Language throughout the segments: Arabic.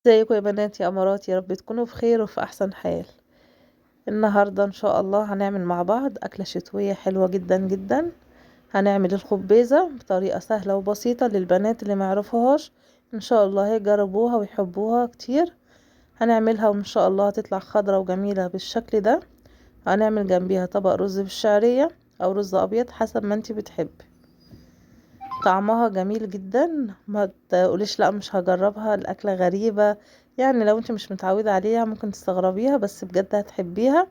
ازيكم يا بنات يا امارات، يا رب تكونوا بخير وفي احسن حال. النهارده ان شاء الله هنعمل مع بعض اكله شتويه حلوه جدا جدا. هنعمل الخبيزه بطريقه سهله وبسيطه للبنات اللي ما يعرفوهاش. ان شاء الله يجربوها ويحبوها كتير. هنعملها وان شاء الله هتطلع خضرة وجميله بالشكل ده. هنعمل جنبيها طبق رز بالشعريه او رز ابيض حسب ما انتي بتحبي. طعمها جميل جدا، ما تقوليش لا مش هجربها، الاكله غريبه. يعني لو انت مش متعوده عليها ممكن تستغربيها، بس بجد هتحبيها.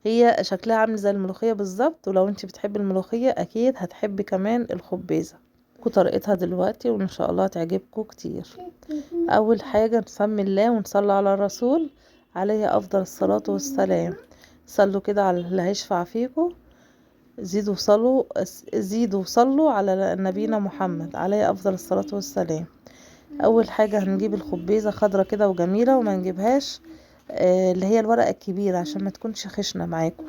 هي شكلها عامل زي الملوخيه بالظبط، ولو انت بتحبي الملوخيه اكيد هتحبي كمان الخبيزه. وطريقتها دلوقتي وان شاء الله هتعجبكم كتير. اول حاجه نسمي الله ونصلي على الرسول عليه افضل الصلاه والسلام. صلوا كده على اللي هيشفع فيكم. زيدوا صلوا على نبينا محمد عليه افضل الصلاة والسلام. اول حاجة هنجيب الخبيزة خضرة كده وجميلة، وما نجيبهاش اللي هي الورقة الكبيرة عشان ما تكونش خشنة معاكم.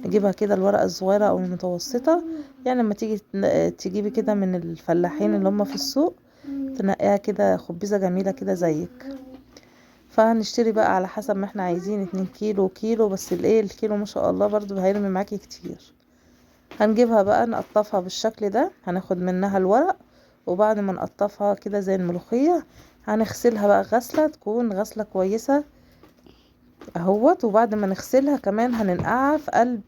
نجيبها كده الورقة الصغيرة او المتوسطة. يعني لما تيجي تجيبي كده من الفلاحين اللي هم في السوق، تنقيها كده خبيزة جميلة كده زيك. فهنشتري بقى على حسب ما احنا عايزين 2 كيلو كيلو، بس الايه الكيلو ما شاء الله برضو هيرمي معاكي كتير. هنجيبها بقى نقطفها بالشكل ده، هناخد منها الورق. وبعد ما نقطفها كده زي الملوخية، هنغسلها بقى غسلة تكون غسلة كويسة اهوت. وبعد ما نغسلها كمان هننقعها في قلب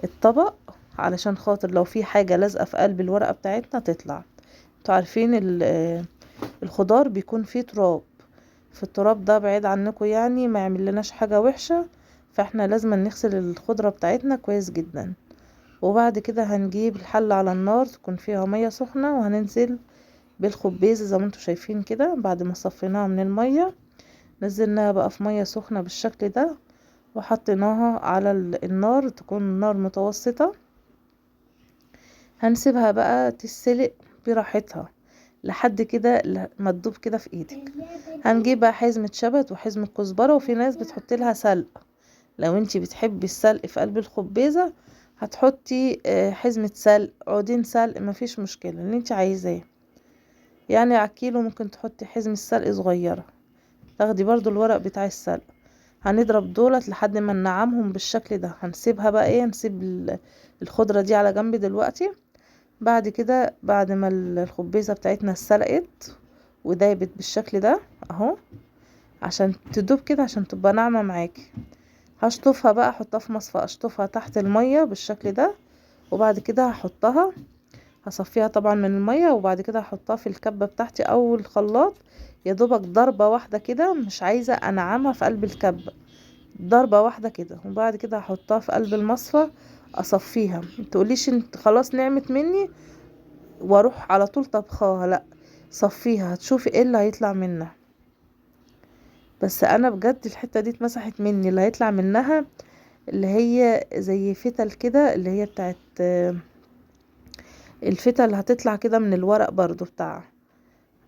الطبق، علشان خاطر لو في حاجة لازقة في قلب الورقة بتاعتنا تطلع. انتوا عارفين الخضار بيكون فيه تراب، في التراب ده بعيد عنكم يعني ما يعمل لناش حاجة وحشة. فاحنا لازم نغسل الخضرة بتاعتنا كويس جدا. وبعد كده هنجيب الحلة على النار تكون فيها مية سخنة، وهننزل بالخبيزة زي ما انتوا شايفين كده. بعد ما صفيناها من المية نزلناها بقى في مية سخنة بالشكل ده، وحطيناها على النار تكون النار متوسطة. هنسيبها بقى تتسلق براحتها لحد كده ما تدوب كده في ايدك. هنجيب بقى حزمة شبت وحزمة كزبرة، وفي ناس بتحط لها سلق. لو انتي بتحبي السلق في قلب الخبيزة هتحطي حزمة سلق، عودين سلق، مفيش مشكلة اللي انتي عايزاه. يعني على الكيلو ممكن تحطي حزمة سلق صغيرة، تاخدي برضو الورق بتاع السلق. هنضرب دولت لحد ما ننعمهم بالشكل ده. هنسيبها بقى ايه، نسيب الخضرة دي على جنب دلوقتي. بعد كده بعد ما الخبيزة بتاعتنا اتسلقت ودايبت بالشكل ده اهو، عشان تدوب كده عشان تبقى ناعمة معاكي، هشطفها بقى، احطها في مصفى اشطفها تحت المية بالشكل ده. وبعد كده هحطها، هصفيها طبعا من المية، وبعد كده هحطها في الكبة بتاعتي او الخلاط. يا دوبك ضربة واحدة كده، مش عايزة انعمها في قلب الكبة، ضربة واحدة كده. وبعد كده هحطها في قلب المصفى اصفيها. متقوليش انت خلاص نعمت مني واروح على طول طبخاها، لا، صفيها هتشوفي ايه اللي هيطلع منها. بس انا بجد الحتة دي اتمسحت مني، اللي هيطلع منها اللي هي زي فتل كده، اللي هي بتاعت الفتل اللي هتطلع كده من الورق برضو بتاعها.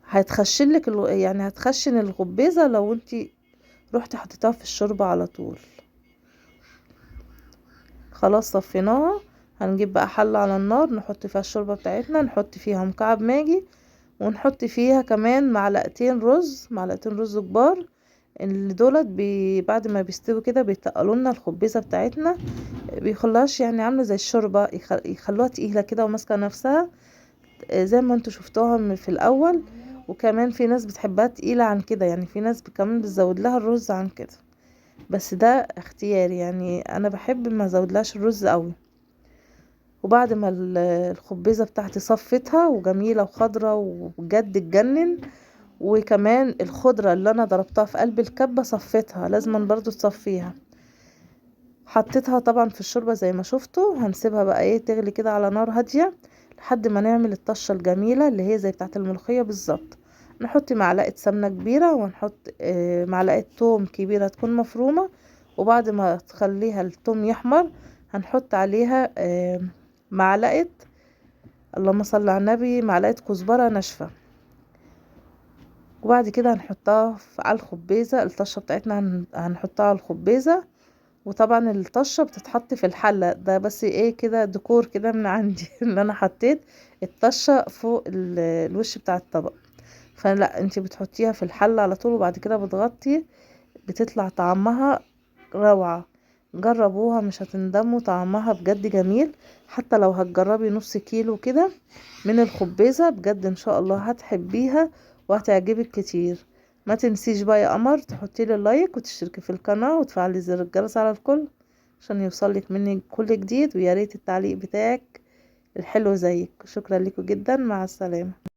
هتخشنلك يعني هتخشن الخبيزة لو انتي رحتي حطيتها في الشوربة على طول. خلاص صفيناها. هنجيب بقى حلة على النار نحط فيها الشوربة بتاعتنا، نحط فيها مكعب ماجي، ونحط فيها كمان معلقتين رز كبار. اللي دولت بعد ما بيستوي كده بيتقلوا لنا الخبيزة بتاعتنا، بيخلوهاش يعني عاملة زي الشوربة، يخلوها تقيلة كده وماسكة نفسها زي ما انتوا شفتوها في الاول. وكمان في ناس بتحبها تقيلة عن كده، يعني في ناس كمان بتزود لها الرز عن كده، بس ده اختياري، يعني انا بحب ما ازودلهاش الرز قوي. وبعد ما الخبيزة بتاعتي صفتها وجميلة وخضرة وبجد تجنن، وكمان الخضرة اللي انا ضربتها في قلب الكبة صفتها، لازم برضو تصفيها. حطيتها طبعا في الشوربة زي ما شفتوا. هنسيبها بقى ايه تغلي كده على نار هادية لحد ما نعمل الطشة الجميلة اللي هي زي بتاعة الملوخية بالظبط. نحط معلقة سمنة كبيرة، ونحط معلقة توم كبيرة تكون مفرومة. وبعد ما تخليها التوم يحمر هنحط عليها معلقة، اللهم صل على النبي، معلقة كزبرة ناشفة. وبعد كده هنحطها على الخبيزة. الطشة بتاعتنا هنحطها على الخبيزة. وطبعا الطشة بتتحط في الحلة ده، بس ايه كده ديكور كده من عندي اللي انا حطيت الطشة فوق الوش بتاع الطبق. فلا انتي بتحطيها في الحل على طول وبعد كده بتغطي، بتطلع طعمها روعة. جربوها مش هتندموا، طعمها بجد جميل. حتى لو هتجربي نص كيلو كده من الخبيزة بجد ان شاء الله هتحبيها وهتعجبك كتير. ما تنسيش بقى يا قمر تحطي لي لايك وتشتركي في القناة وتفعلي زر الجرس على الكل عشان يوصلك مني كل جديد، ويا ريت التعليق بتاعك الحلو زيك. شكرا لكم جدا، مع السلامة.